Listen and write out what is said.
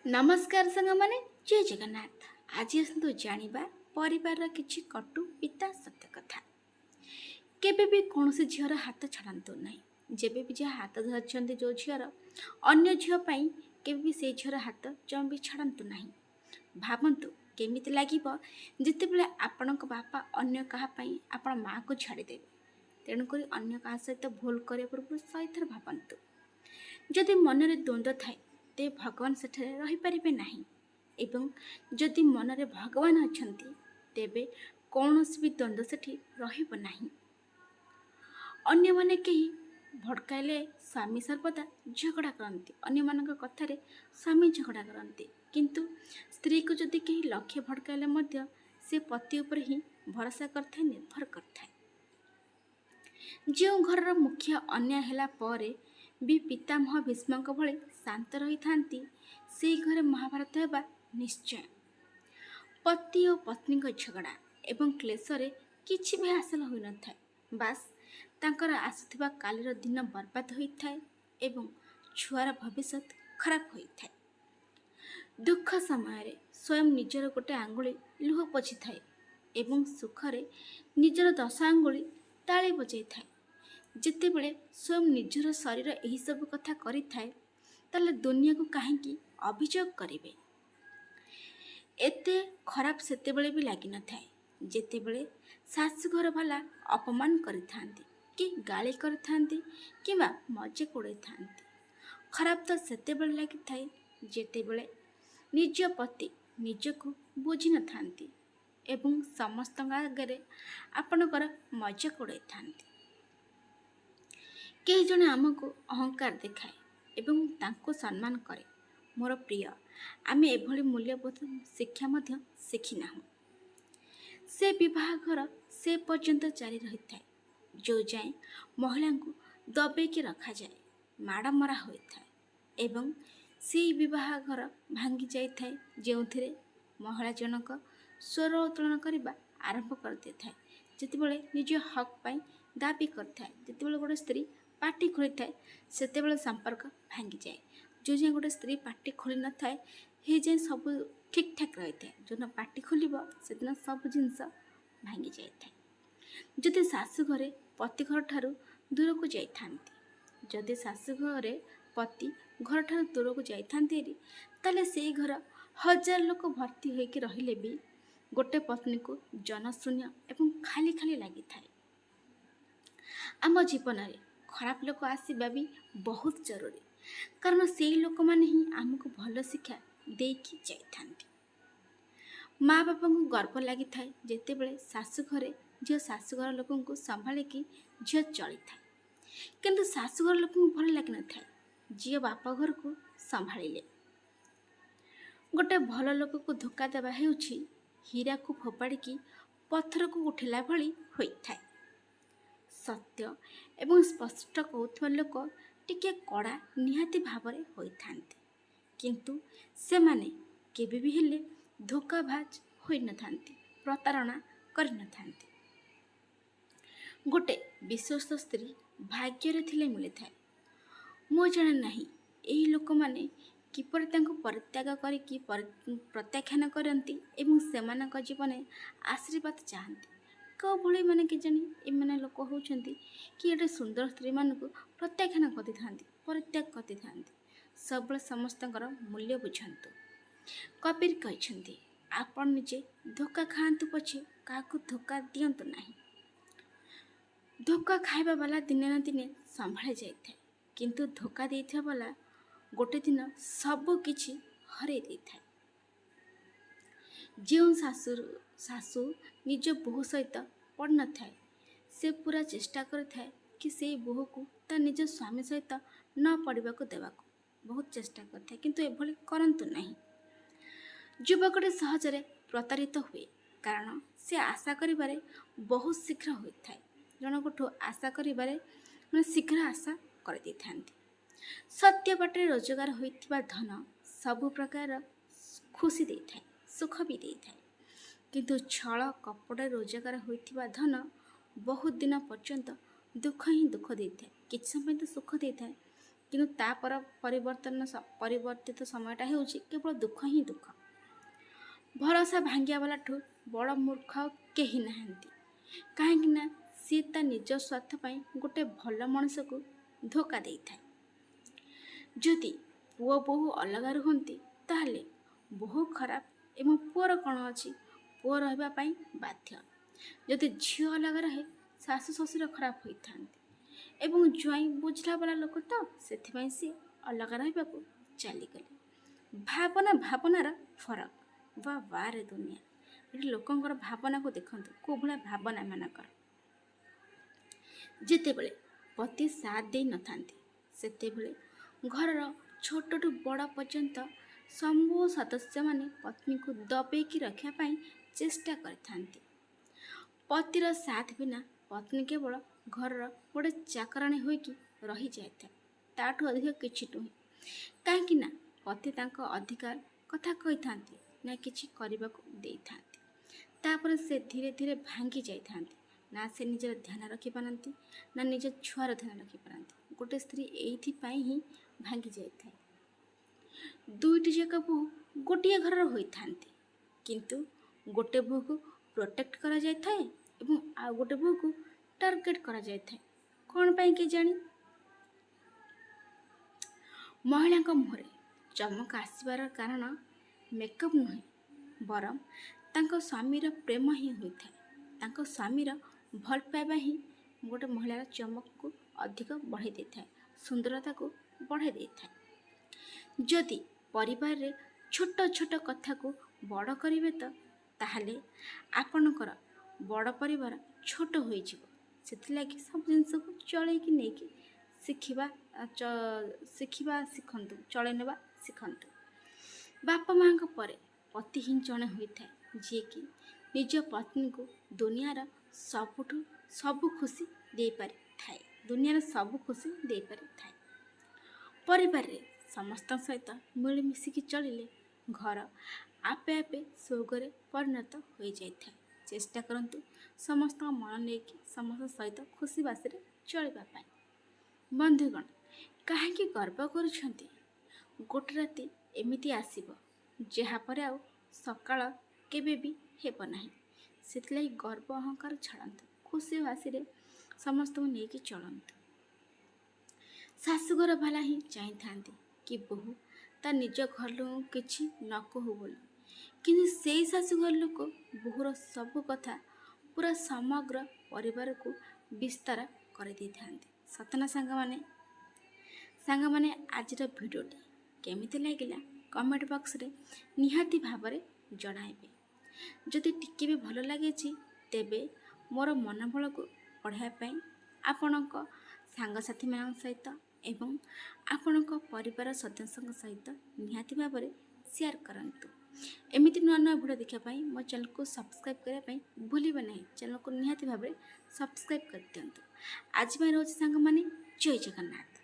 नमस्कार सांग मैंने जय जगन्नाथ। आज आसतु जानिबा परिवार किछि कटु पिता सत्य कथा। केबे भी कौन से झीर हाथ छाड़तु नहीं। जेबे भी जहाँ हाथ धरछन्ते जो झीर अन्य झील पाई केबे भी से झीर हाथ जम भी छाड़तु नहीं। भावन्तु केमिति लागिबो जितेबेले आपणक बापा अन्य कहा पाई आपण माँ को छाड़ीदेवे। तेणुक अन्य कहा सहित भूल करे पूर्व सही थर भावन्तु जदि मनरे द्वंद्व थाए ते भगवान सेठे रही पारिबे नाही एवं जदि मनरे भगवान अछंती तेबे कौनसी भी द्वंद्व सेठी रहिबो नाही। अन्य माने कहीं भड़काइले स्वामी सर्वदा झगड़ा करती, अन्य मानक कथारे स्वामी झगड़ा करती, किंतु स्त्री को जदि कहीं लक्ष्य भड़काइले मध्य से पति उपर ही भरोसा करथाय, निर्भर करथाय। जो घर मुख्य अन्याय हैला परे भी पितामह भीष्मक भली शांत रही थांती से घरे महाभारत हेबा निश्चय। पति और पत्नी को झगड़ा एवं क्लेशरे किछि भी हासिल होई न थाए, बास तांकर आसुथिबा कालीर दिन बर्बाद होई थाए एवं छुआर भविष्य खराब होई थाए। दुख समय स्वयं निजर गोटे आंगुली लुह पोछि थाए एवं सुखरे निजर 10 आंगुली ताली बजाई थाए। जितेबले स्वयं निजर शरीर यही सब कथा करि थाए ताले दुनिया को कहीं अभियोग करेंगे। एते खराब सेतेबले भी लगी न थाए जेतेबले शाशुघर वाला अपमान करि थांती कि गाली करि थांती किबा मजाक उड़ाई थांती। खराब तो सेतेबले लगी थाए जेतेबले निज पति निजको बुझी न थांती एवं समस्त आगे आपणकर मजाक उड़ाई थांती। कई जने आमको अहंकार देखाए एवं तांको सम्मान करे। मोर प्रिय आमे एभली मूल्यबोध शिक्षा मध्य शिखिना। से विवाह घर से पर्यंत जारी रही थाए जो जाए महिला को दबेकी रखा जाए, माड़ मरा होता है एवं से विवाह घर भांगी जाए थाए जो महिला जनक स्वर उत्तोलन करने आरंभ कर दे थाए। जितेबले निज हक पाई दाबी करता है, जितेबले गोटे स्त्री पार्टी खोली थाए सेतेबले संपर्क भांगी जाए। जो जाए गोटे स्त्री पार्टी खोली न थाए हे जाए सब ठीक ठाक रही थाए, जो दिन पार्टी खोलिबो से दिन सब जिनस भांगी जाए थाए। जदि शाशु घरे पति घर ठारू दूर को जाई थांती, जदि शाशु घरे पति घर ठारू दूर को जाई थांती ताले से घर हजार लोक भर्ती होइके रहिले भी गोटे पत्नी को जनशून्य एवं खाली खाली लगी थाए। आम जीवन में खराब लोक आसवा भी बहुत जरूरी, कारण से लोक मैंने ही आमको भल शिक्षा देकी जाइथांती। माँ बापा को गर्व लगी थाए जेतेबेले शाशु घरे झील शाशुघर लोक संभालिकी झील चली थाए, किंतु शाशुघर लोक भल लगी न थाए झील बाप घर को संभालिले। गोटे भल लोक को धोखा देवा हेउछि हीरा को फोपाड़ी पत्थर को उठेला भली होइथाए। सत्य एवं स्पष्ट कहूथुवा लोक टिके कड़ा निहाती भावरे होइथांती, किंतु से माने केबे भी हेले धोखाबाज होई न थांती, प्रतारणा करि न थांती। गोटे विश्वस्त स्त्री भाग्य थिले मिले थाए। मो जाने नहीं एही लोक माने किपर तांको परित्याग करिकी प्रत्याख्यान करती एवं सेमानक जीवन आशीर्वाद चाहती। कौ भली माने कि जानी एमाने लोक होउछंती कि एटे सुंदर स्त्री मानक प्रत्याख्यान करती थांती, परित्याग करती थांती। सब समस्तଙ୍କର मूल्य बुझंतु। कबीर कहछंती आपण निजे धोखा खांतु पछे काको धोखा दियंतु नाही। धोखा खाइबा वाला दिने न दिने संभाळे जाइथाय, किंतु धोखा देइथा वाला गोटे दिन सब किछि हरे देइथाय। जो शाशु निज बोहू सहित पड़ न थाए से पूरा चेष्टा करे कि से बोहू को ता निज स्वामी सहित न पड़वा को देवाको बहुत चेष्टा करे, किंतु एभली करंतु नहीं। युवकटे सहजरे प्रतारित हुए कारण से आशा करिबारे बहुत शीघ्र होइथाए। जनकठू आशा करिबारे शीघ्र आशा कर दै थांती। सत्य बाटे रोजगार होइथिबा धन सबु प्रकार खुशी दे थाए, सुख भी दे थाए, किंतु छल कपट रोजगार होइथिबा धन बहुत दिन पर्यंत दुख ही दुख दे थाए। किछ समय तो सुख दे थाए, କିନ୍ତୁ ତାପରେ ପରିବର୍ତ୍ତିତ ସମୟଟା ହେଉଛି କେବଳ ଦୁଃଖ ହିଁ ଦୁଃଖ। ଭରସା ଭାଙ୍ଗିବା ବାଲାଠୁ ବଡ଼ ମୂର୍ଖ ଆଉ କେହି ନାହାନ୍ତି। କାହିଁକି ନା ସିଏ ତା ନିଜ ସ୍ୱାର୍ଥ ପାଇଁ ଗୋଟେ ଭଲ ମଣିଷକୁ ଧୋକା ଦେଇଥାଏ। ଯଦି ପୁଅ ବୋହୂ ଅଲଗା ରୁହନ୍ତି ତାହେଲେ ବୋହୂ ଖରାପ ଏବଂ ପୁଅର କ'ଣ ଅଛି, ପୁଅ ରହିବା ପାଇଁ ବାଧ୍ୟ। ଯଦି ଝିଅ ଅଲଗା ରହେ ଶାଶୁ ଶ୍ୱଶୁର ଖରାପ ହୋଇଥାନ୍ତି ଏବଂ ଜ୍ୱାଇଁ ବୁଝିଲା ବାଲା ଲୋକ ତ, ସେଥିପାଇଁ ସିଏ ଅଲଗା ରହିବାକୁ ଚାଲିଗଲେ। ଭାବନାର ଫରକ। ବାରେ ଦୁନିଆ, ଏଠି ଲୋକଙ୍କର ଭାବନାକୁ ଦେଖନ୍ତୁ, କେଉଁ ଭଳିଆ ଭାବନା ମାନଙ୍କର। ଯେତେବେଳେ ପତି ସାଥ ଦେଇନଥାନ୍ତି ସେତେବେଳେ ଘରର ଛୋଟଠୁ ବଡ଼ ପର୍ଯ୍ୟନ୍ତ ସବୁ ସଦସ୍ୟମାନେ ପତ୍ନୀକୁ ଦବେଇକି ରଖିବା ପାଇଁ ଚେଷ୍ଟା କରିଥାନ୍ତି। ପତିର ସାଥ ବିନା ପତ୍ନୀ କେବଳ ଘରର ଗୋଟେ ଚାକରାଣୀ ହୋଇକି ରହିଯାଇଥାଏ। ତାଠୁ ଅଧିକ କିଛି ନୁହେଁ। କାହିଁକି ନା ପତି ତାଙ୍କ ଅଧିକାର କଥା କହିଥାନ୍ତି ନା କିଛି କରିବାକୁ ଦେଇଥାନ୍ତି। ତାପରେ ସେ ଧୀରେ ଧୀରେ ଭାଙ୍ଗି ଯାଇଥାନ୍ତି। ନା ସେ ନିଜର ଧ୍ୟାନ ରଖିପାରନ୍ତି ନା ନିଜ ଛୁଆର ଧ୍ୟାନ ରଖିପାରନ୍ତି। ଗୋଟେ ସ୍ତ୍ରୀ ଏଇଥିପାଇଁ ହିଁ ଭାଙ୍ଗି ଯାଇଥାଏ। ଦୁଇଟି ଯାକ ବୋହୂ ଗୋଟିଏ ଘରର ହୋଇଥାନ୍ତି, କିନ୍ତୁ ଗୋଟେ ବୋହୂକୁ ପ୍ରୋଟେକ୍ଟ କରାଯାଇଥାଏ ଏବଂ ଆଉ ଗୋଟେ ବୋହୂକୁ ଟାର୍ଗେଟ୍ କରାଯାଇଥାଏ। କ'ଣ ପାଇଁ କେଜାଣି? ମହିଳାଙ୍କ ମୁହଁରେ ଚମକ ଆସିବାର କାରଣ ମେକଅପ୍ ନୁହେଁ, ବରଂ ତାଙ୍କ ସ୍ୱାମୀର ପ୍ରେମ ହିଁ ହୋଇଥାଏ। ତାଙ୍କ ସ୍ୱାମୀର ଭଲ ପାଇବା ହିଁ ଗୋଟେ ମହିଳାର ଚମକକୁ ଅଧିକ ବଢ଼ାଇ ଦେଇଥାଏ, ସୁନ୍ଦରତାକୁ ବଢ଼ାଇ ଦେଇଥାଏ। ଯଦି ପରିବାରରେ ଛୋଟ ଛୋଟ କଥାକୁ ବଡ଼ କରିବେ ତ ତାହେଲେ ଆପଣଙ୍କର ବଡ଼ ପରିବାର ଛୋଟ ହୋଇଯିବ। ସେଥିଲାଗି ସବୁ ଜିନିଷକୁ ଚଳେଇକି ନେଇକି ଶିଖନ୍ତୁ, ଚଳେଇ ନେବା ଶିଖନ୍ତୁ। ବାପା ମାଆଙ୍କ ପରେ ପତି ହିଁ ଜଣେ ହୋଇଥାଏ ଯିଏକି ନିଜ ପତ୍ନୀକୁ ଦୁନିଆର ସବୁ ଖୁସି ଦେଇପାରିଥାଏ। ପରିବାରରେ ସମସ୍ତଙ୍କ ସହିତ ମିଳିମିଶିକି ଚଳିଲେ ଘର ଆପେ ଆପେ ସ୍ୱର୍ଗରେ ପରିଣତ ହୋଇଯାଇଥାଏ। ଚେଷ୍ଟା କରନ୍ତୁ ସମସ୍ତଙ୍କ ମନ ନେଇକି ସମସ୍ତଙ୍କ ସହିତ ଖୁସି ବାସିରେ ଚଳିବା ପାଇଁ। ବନ୍ଧୁଗଣ, କାହିଁକି ଗର୍ବ କରୁଛନ୍ତି? ଗୋଟେ ରାତି ଏମିତି ଆସିବ ଯାହାପରେ ଆଉ ସକାଳ କେବେ ବି ହେବ ନାହିଁ। ସେଥିଲାଗି ଗର୍ବ ଅହଙ୍କାର ଛାଡ଼ନ୍ତୁ, ଖୁସି ବାସିରେ ସମସ୍ତଙ୍କୁ ନେଇକି ଚଳନ୍ତୁ। ଶାଶୁଘର ବାଲା ହିଁ ଚାହିଁଥାନ୍ତି କି ବୋହୂ ତା ନିଜ ଘର ଲୋକଙ୍କୁ କିଛି ନ କହୁ ବୋଲି, କିନ୍ତୁ ସେଇ ଶାଶୁଘର ଲୋକ ବୋହୂର ସବୁ କଥା ପୁରା ସମଗ୍ର ପରିବାରକୁ ବିସ୍ତାର କରିଦେଇଥାନ୍ତି। ସତନା ସାଙ୍ଗମାନେ ଆଜିର ଭିଡ଼ିଓଟି କେମିତି ଲାଗିଲା କମେଣ୍ଟ ବକ୍ସରେ ନିହାତି ଭାବରେ ଜଣାଇବେ। ଯଦି ଟିକେ ବି ଭଲ ଲାଗିଛି ତେବେ ମୋର ମନୋବଳକୁ ବଢ଼ାଇବା ପାଇଁ ଆପଣଙ୍କ ସାଙ୍ଗସାଥିମାନଙ୍କ ସହିତ ଏବଂ ଆପଣଙ୍କ ପରିବାର ସଦସ୍ୟଙ୍କ ସହିତ ନିହାତି ଭାବରେ ସେୟାର କରନ୍ତୁ। ଏମିତି ନୂଆ ନୂଆ ଭିଡ଼ିଓ ଦେଖିବା ପାଇଁ ମୋ ଚ୍ୟାନେଲକୁ ସବସ୍କ୍ରାଇବ୍ କରିବା ପାଇଁ ଭୁଲିବେ ନାହିଁ। ଚ୍ୟାନେଲକୁ ନିହାତି ଭାବରେ ସବସ୍କ୍ରାଇବ୍ କରିଦିଅନ୍ତୁ। ଆଜି ପାଇଁ ରହୁଛି ସାଙ୍ଗମାନେ, ଜୟ ଜଗନ୍ନାଥ।